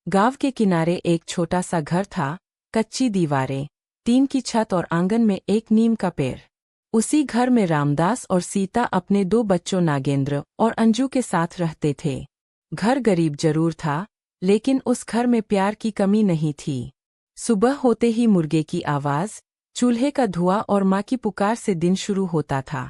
गांव के किनारे एक छोटा सा घर था। कच्ची दीवारें, टीन की छत और आंगन में एक नीम का पेड़। उसी घर में रामदास और सीता अपने दो बच्चों नागेंद्र और अंजू के साथ रहते थे। घर गरीब जरूर था, लेकिन उस घर में प्यार की कमी नहीं थी। सुबह होते ही मुर्गे की आवाज, चूल्हे का धुआं और माँ की पुकार से दिन शुरू होता था।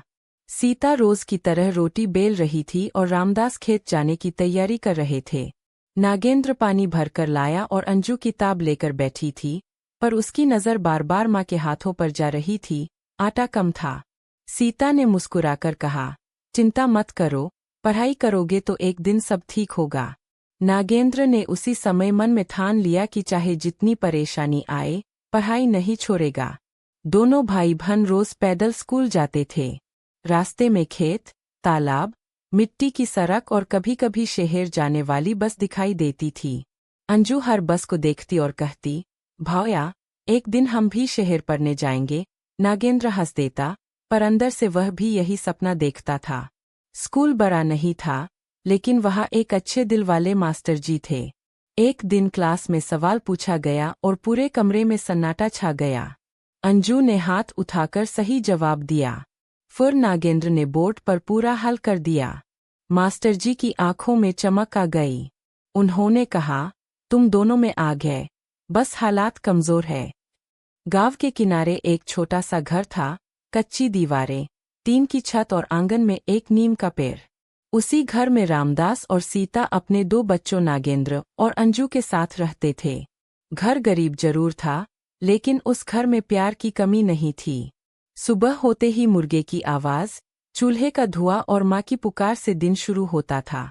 सीता रोज की तरह रोटी बेल रही थी और रामदास खेत जाने की तैयारी कर रहे थे। नागेंद्र पानी भरकर लाया और अंजू किताब लेकर बैठी थी, पर उसकी नज़र बार बार माँ के हाथों पर जा रही थी। आटा कम था। सीता ने मुस्कुराकर कहा, चिंता मत करो, पढ़ाई करोगे तो एक दिन सब ठीक होगा। नागेंद्र ने उसी समय मन में ठान लिया कि चाहे जितनी परेशानी आए, पढ़ाई नहीं छोड़ेगा। दोनों भाई बहन रोज पैदल स्कूल जाते थे। रास्ते में खेत, तालाब, मिट्टी की सड़क और कभी कभी शहर जाने वाली बस दिखाई देती थी। अंजू हर बस को देखती और कहती, भैया, एक दिन हम भी शहर पढ़ने जाएंगे। नागेंद्र हंस देता, पर अंदर से वह भी यही सपना देखता था। स्कूल बड़ा नहीं था, लेकिन वहाँ एक अच्छे दिल वाले मास्टर जी थे। एक दिन क्लास में सवाल पूछा गया और पूरे कमरे में सन्नाटा छा गया। अंजू ने हाथ उठाकर सही जवाब दिया। फिर नागेंद्र ने बोर्ड पर पूरा हल कर दिया। मास्टर जी की आंखों में चमक आ गई। उन्होंने कहा, तुम दोनों में आ गए, बस हालात कमजोर है। गांव के किनारे एक छोटा सा घर था। कच्ची दीवारें, टीन की छत और आंगन में एक नीम का पेड़। उसी घर में रामदास और सीता अपने दो बच्चों नागेंद्र और अंजू के साथ रहते थे। घर गरीब जरूर था, लेकिन उस घर में प्यार की कमी नहीं थी। सुबह होते ही मुर्गे की आवाज, चूल्हे का धुआं और माँ की पुकार से दिन शुरू होता था।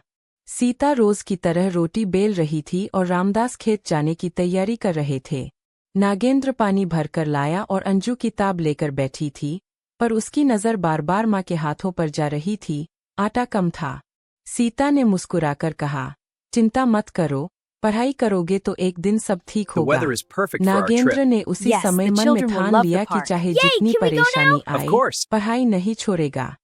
सीता रोज की तरह रोटी बेल रही थी और रामदास खेत जाने की तैयारी कर रहे थे। नागेंद्र पानी भरकर लाया और अंजू किताब लेकर बैठी थी, पर उसकी नज़र बार बार माँ के हाथों पर जा रही थी। आटा कम था। सीता ने मुस्कुराकर कहा, चिंता मत करो, पढ़ाई करोगे तो एक दिन सब ठीक The होगा। weather is perfect for our Nagendra trip. ने उसी Yes, समय the मन में children will ठान love the लिया कि park. चाहे Yay, जितनी can we go परेशानी Of आए, course. पढ़ाई नहीं छोड़ेगा।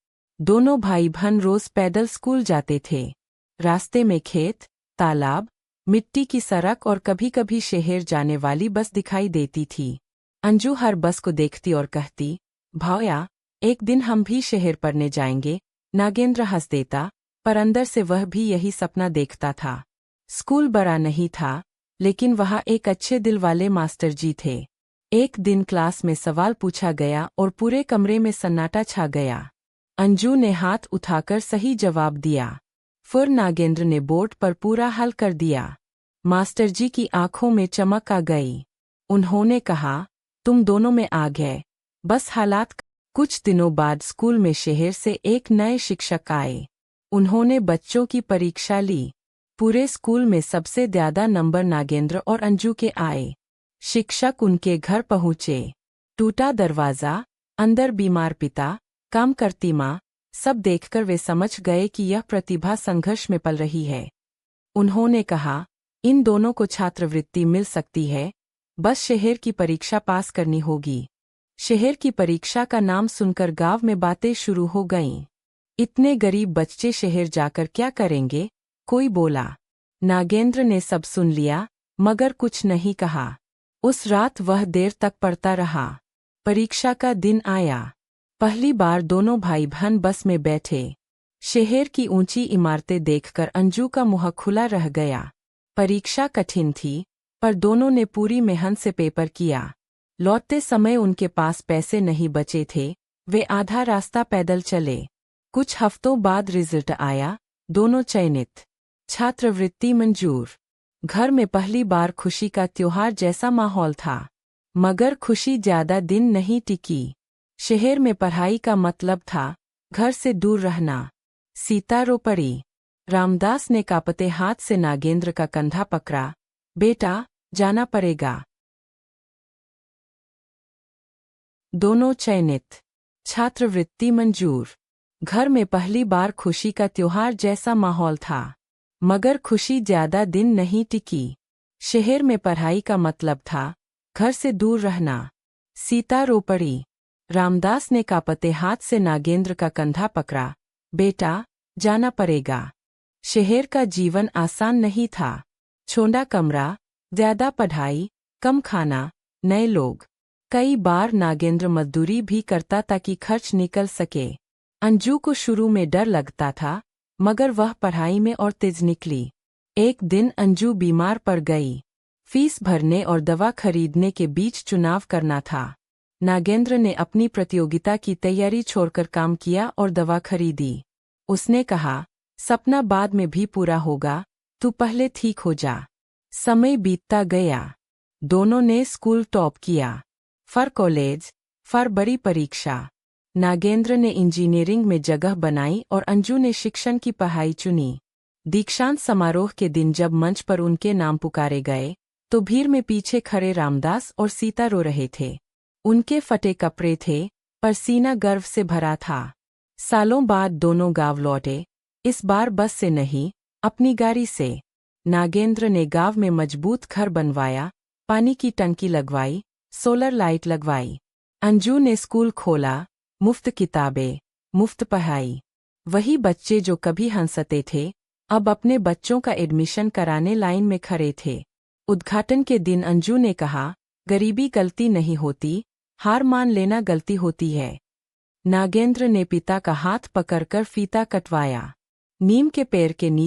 दोनों भाई बहन रोज पैदल स्कूल जाते थे। रास्ते में खेत, तालाब, मिट्टी की सड़क और कभी कभी शहर जाने वाली बस दिखाई देती थी। अंजू हर बस को देखती और कहती, भैया, एक दिन हम भी शहर पढ़ने जाएंगे। नागेंद्र हंस देता, पर अंदर से वह भी यही सपना देखता था। स्कूल बड़ा नहीं था, लेकिन वहाँ एक अच्छे दिल वाले मास्टर जी थे। एक दिन क्लास में सवाल पूछा गया और पूरे कमरे में सन्नाटा छा गया। अंजू ने हाथ उठाकर सही जवाब दिया। फिर नागेंद्र ने बोर्ड पर पूरा हल कर दिया। मास्टर जी की आंखों में चमक आ गई। उन्होंने कहा, तुम दोनों में आ गए, बस हालात। कुछ दिनों बाद स्कूल में शहर से एक नए शिक्षक आए। उन्होंने बच्चों की परीक्षा ली। पूरे स्कूल में सबसे ज्यादा नंबर नागेंद्र और अंजू के आए। शिक्षक उनके घर पहुंचे। टूटा दरवाजा, अंदर बीमार पिता, काम करती माँ, सब देखकर वे समझ गए कि यह प्रतिभा संघर्ष में पल रही है। उन्होंने कहा, इन दोनों को छात्रवृत्ति मिल सकती है, बस शहर की परीक्षा पास करनी होगी। शहर की परीक्षा का नाम सुनकर गांव में बातें शुरू हो गईं। इतने गरीब बच्चे शहर जाकर क्या करेंगे? कोई बोला। नागेंद्र ने सब सुन लिया, मगर कुछ नहीं कहा। उस रात वह देर तक पढ़ता रहा। परीक्षा का दिन आया। पहली बार दोनों भाई बहन बस में बैठे। शहर की ऊंची इमारतें देखकर अंजू का मुंह खुला रह गया। परीक्षा कठिन थी, पर दोनों ने पूरी मेहनत से पेपर किया। लौटते समय उनके पास पैसे नहीं बचे थे। वे आधा रास्ता पैदल चले। कुछ हफ्तों बाद रिजल्ट आया, दोनों चयनित। छात्रवृत्ति मंजूर। घर में पहली बार खुशी का त्योहार जैसा माहौल था। मगर खुशी ज्यादा दिन नहीं टिकी। शहर में पढ़ाई का मतलब था घर से दूर रहना। सीता रो पड़ी। रामदास ने कांपते हाथ से नागेंद्र का कंधा पकड़ा। बेटा, जाना पड़ेगा। दोनों चयनित। छात्रवृत्ति मंजूर। घर में पहली बार खुशी का त्योहार जैसा माहौल था। मगर खुशी ज्यादा दिन नहीं टिकी। शहर में पढ़ाई का मतलब था घर से दूर रहना। सीता रो पड़ी। रामदास ने कांपते हाथ से नागेंद्र का कंधा पकड़ा। बेटा, जाना पड़ेगा। शहर का जीवन आसान नहीं था। छोटा कमरा, ज्यादा पढ़ाई, कम खाना, नए लोग। कई बार नागेंद्र मजदूरी भी करता ताकि खर्च निकल सके। अंजू को शुरू में डर लगता था, मगर वह पढ़ाई में और तेज निकली। एक दिन अंजू बीमार पड़ गई। फीस भरने और दवा खरीदने के बीच चुनाव करना था। नागेंद्र ने अपनी प्रतियोगिता की तैयारी छोड़कर काम किया और दवा खरीदी। उसने कहा, सपना बाद में भी पूरा होगा, तू पहले ठीक हो जा। समय बीतता गया। दोनों ने स्कूल टॉप किया। फिर कॉलेज, फिर बड़ी परीक्षा। नागेंद्र ने इंजीनियरिंग में जगह बनाई और अंजू ने शिक्षण की पढ़ाई चुनी। दीक्षांत समारोह के दिन जब मंच पर उनके नाम पुकारे गए, तो भीड़ में पीछे खड़े रामदास और सीता रो रहे थे। उनके फटे कपड़े थे, पर सीना गर्व से भरा था। सालों बाद दोनों गांव लौटे, इस बार बस से नहीं, अपनी गाड़ी से। नागेंद्र ने गांव में मजबूत घर बनवाया, पानी की टंकी लगवाई, सोलर लाइट लगवाई। अंजू ने स्कूल खोला, मुफ्त किताबें, मुफ्त पढ़ाई। वही बच्चे जो कभी हंसते थे, अब अपने बच्चों का एडमिशन कराने लाइन में खड़े थे। उद्घाटन के दिन अंजू ने कहा, गरीबी गलती नहीं होती, हार मान लेना गलती होती है। नागेंद्र ने पिता का हाथ पकड़कर फीता कटवाया। नीम के पेड़ के नीचे